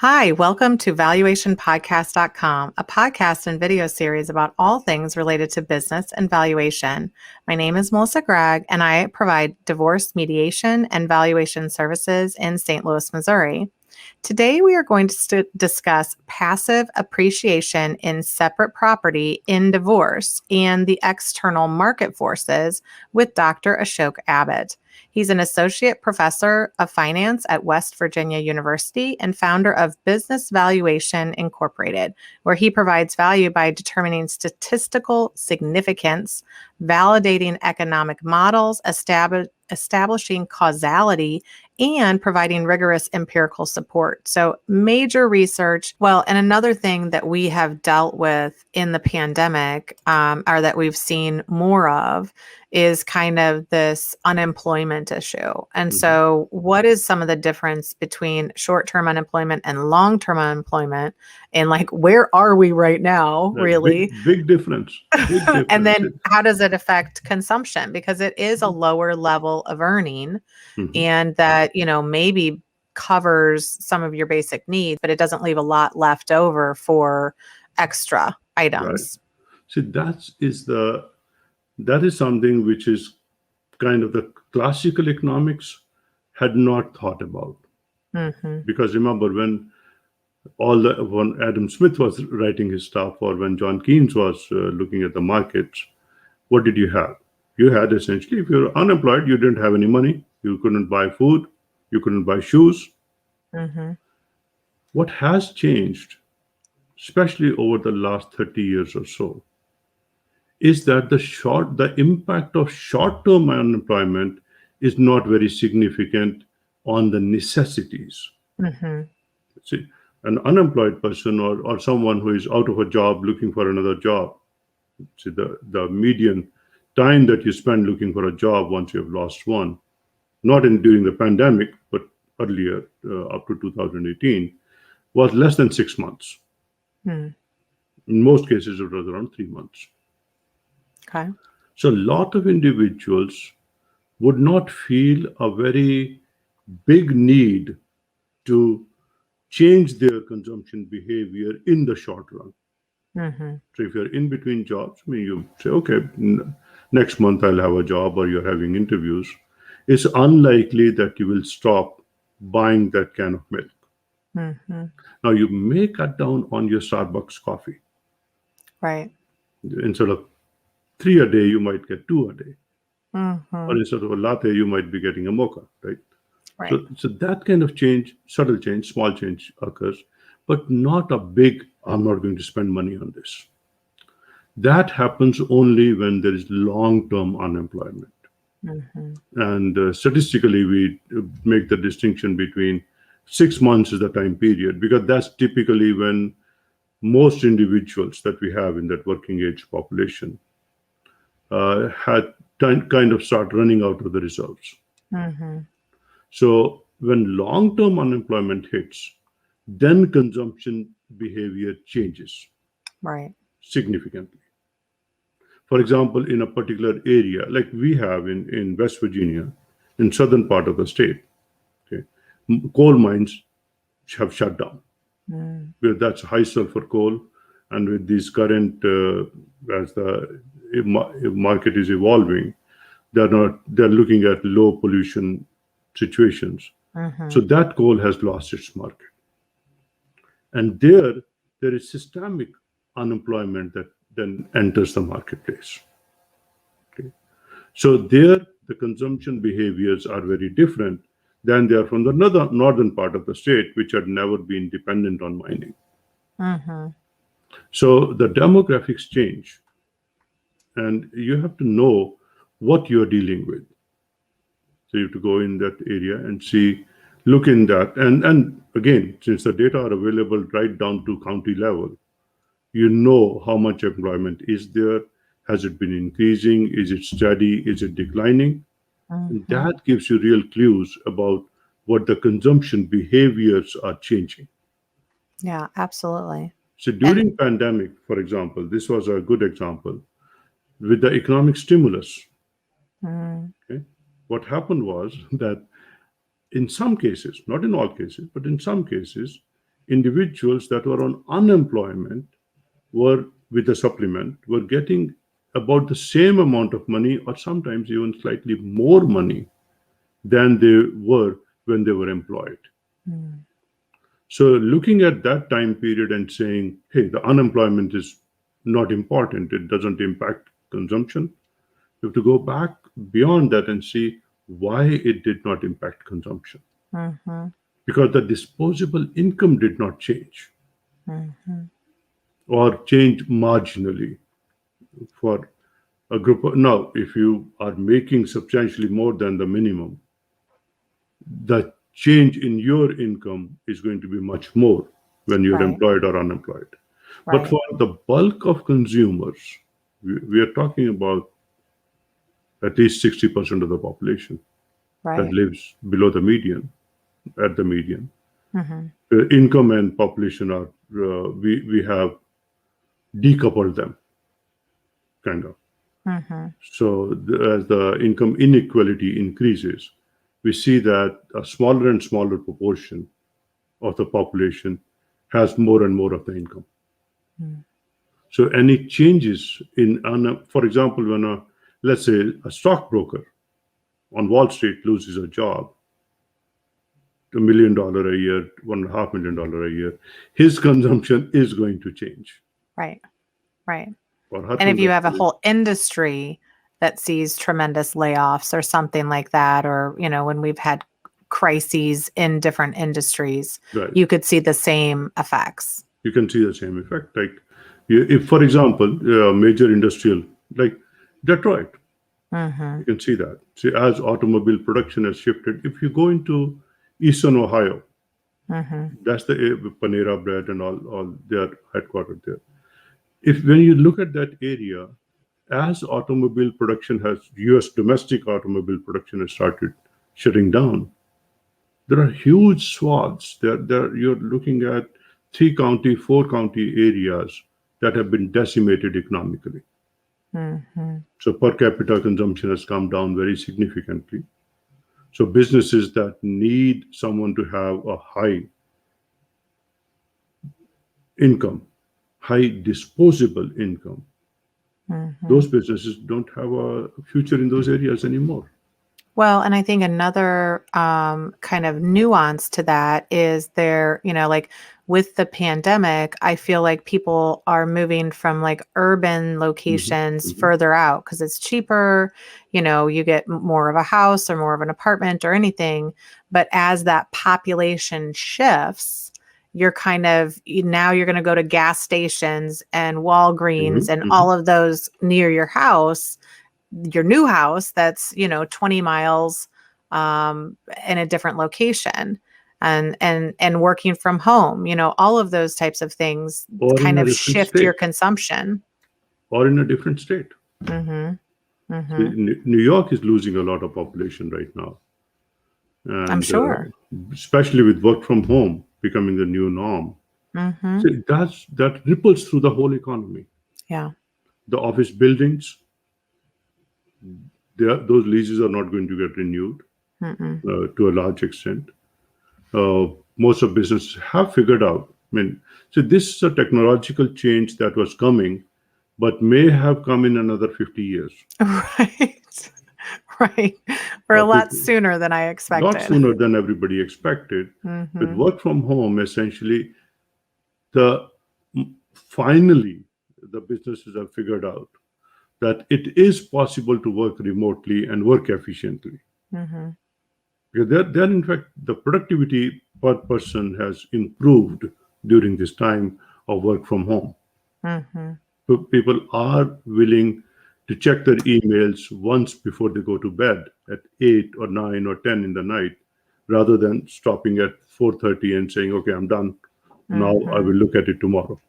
Hi, welcome to valuationpodcast.com, a podcast and video series about all things related to business and valuation. My name is Melissa Gragg, and I provide divorce mediation and valuation services in St. Louis, Missouri. Today, we are going to discuss passive appreciation in separate property in divorce and the external market forces with Dr. Ashok Abbott. He's an associate professor of finance at West Virginia University and founder of Business Valuation Incorporated, where he provides value by determining statistical significance, validating economic models, establishing causality, and providing rigorous empirical support. So major research. Well, and another thing that we have dealt with in the pandemic, or that we've seen more of, is kind of this unemployment issue. And so what is some of the difference between short-term unemployment and long-term unemployment? And like, where are we right now, really? Big difference. Big difference. And then how does it affect consumption? Because it is a lower level of earning and that, maybe covers some of your basic needs, but it doesn't leave a lot left over for extra items. Right. See, that is something which is kind of the classical economics had not thought about. Because remember, when Adam Smith was writing his stuff, or when John Keynes was looking at the markets, what did you have? You had essentially, if you're unemployed, you didn't have any money, you couldn't buy food, you couldn't buy shoes. What has changed, especially over the last 30 years or so, is that the impact of short-term unemployment is not very significant on the necessities. See, an unemployed person or someone who is out of a job looking for another job, see, the median time that you spend looking for a job once you have lost one, not during the pandemic, but earlier, up to 2018, was less than 6 months. In most cases, it was around 3 months. Okay. So a lot of individuals would not feel a very big need to change their consumption behavior in the short run. So if you're in between jobs, you say, okay, next month I'll have a job, or you're having interviews, it's unlikely that you will stop buying that can of milk. Now, you may cut down on your Starbucks coffee. Right. Instead of 3 a day, you might get 2 a day. Or instead of a latte, you might be getting a mocha, right? Right. So that kind of change, subtle change, small change occurs, but not a big, I'm not going to spend money on this. That happens only when there is long-term unemployment. And statistically, we make the distinction between 6 months is the time period, because that's typically when most individuals that we have in that working age population had kind of start running out of the reserves. So when long-term unemployment hits, then consumption behavior changes significantly. For example, in a particular area, like we have in West Virginia, in southern part of the state, coal mines have shut down. That's high sulfur coal, and with these current, as the market is evolving, they're looking at low pollution situations. So that coal has lost its market. And there is systemic unemployment that then enters the marketplace. So there, the consumption behaviors are very different than they are from the northern part of the state, which had never been dependent on mining. So the demographics change, and you have to know what you're dealing with. So you have to go in that area and look in that. And again, since the data are available right down to county level, you know how much employment is there. Has it been increasing? Is it steady? Is it declining? And that gives you real clues about what the consumption behaviors are changing. Yeah, absolutely. So during pandemic, for example, this was a good example with the economic stimulus. What happened was that in some cases, not in all cases, but in some cases, individuals that were on unemployment were with the supplement were getting about the same amount of money, or sometimes even slightly more money than they were when they were employed. Mm. So looking at that time period and saying, hey, the unemployment is not important, it doesn't impact consumption, you have to go back beyond that and see why it did not impact consumption. Mm-hmm. Because the disposable income did not change Mm-hmm. or change marginally for a group. Now, if you are making substantially more than the minimum, the change in your income is going to be much more when you're Right. employed or unemployed. But Right. for the bulk of consumers, we are talking about at least 60% of the population that Right. lives below the median, at the median. Mm-hmm. Income and population are, we have decoupled them, kind of. Mm-hmm. So as the income inequality increases, we see that a smaller and smaller proportion of the population has more and more of the income. Mm. So any changes in, for example, when let's say a stockbroker on Wall Street loses a job, $1 million a year, $1.5 million a year, his consumption is going to change. Right. Right. Or her And if you have a consumption whole industry that sees tremendous layoffs or something like that, or, when we've had crises in different industries, right. you could see the same effects. You can see the same effect. Like, if, for example, major industrial, like Detroit, Mm-hmm. you can see that. See, as automobile production has shifted, if you go into Eastern Ohio, Mm-hmm. that's the Panera Bread and all they are headquartered there. When you look at that area, as automobile production U.S. domestic automobile production has started shutting down, there are huge swaths. You're looking at 3-county, 4-county areas that have been decimated economically. Mm-hmm. So per capita consumption has come down very significantly. So businesses that need someone to have a high income, high disposable income, Mm-hmm. those businesses don't have a future in those areas anymore. Well, and I think another kind of nuance to that is like with the pandemic, I feel like people are moving from like urban locations Mm-hmm. further out because it's cheaper, you get more of a house or more of an apartment or anything. But as that population shifts, you're now you're going to go to gas stations and Walgreens and Mm-hmm. all of those near your new house that's 20 miles in a different location and working from home, all of those types of things Or in kind a of different shift your state. consumption. Or in a different state. Mm-hmm. See, Mm-hmm. New York is losing a lot of population right now. I'm And sure. especially with work from home becoming the new norm. Mm-hmm. So that ripples through the whole economy. Yeah. The office buildings, those leases are not going to get renewed to a large extent. Most of businesses have figured out. So this is a technological change that was coming, but may have come in another 50 years. Right. Right. Or a lot sooner than I expected. Lot sooner than everybody expected. Mm-hmm. With work from home, essentially, finally, the businesses have figured out that it is possible to work remotely and work efficiently. Mm-hmm. Because there, in fact, the productivity per person has improved during this time of work from home. Mm-hmm. So people are willing to check their emails once before they go to bed at 8 or 9 or 10 in the night, rather than stopping at 4:30 and saying, okay, I'm done. Now I will look at it tomorrow.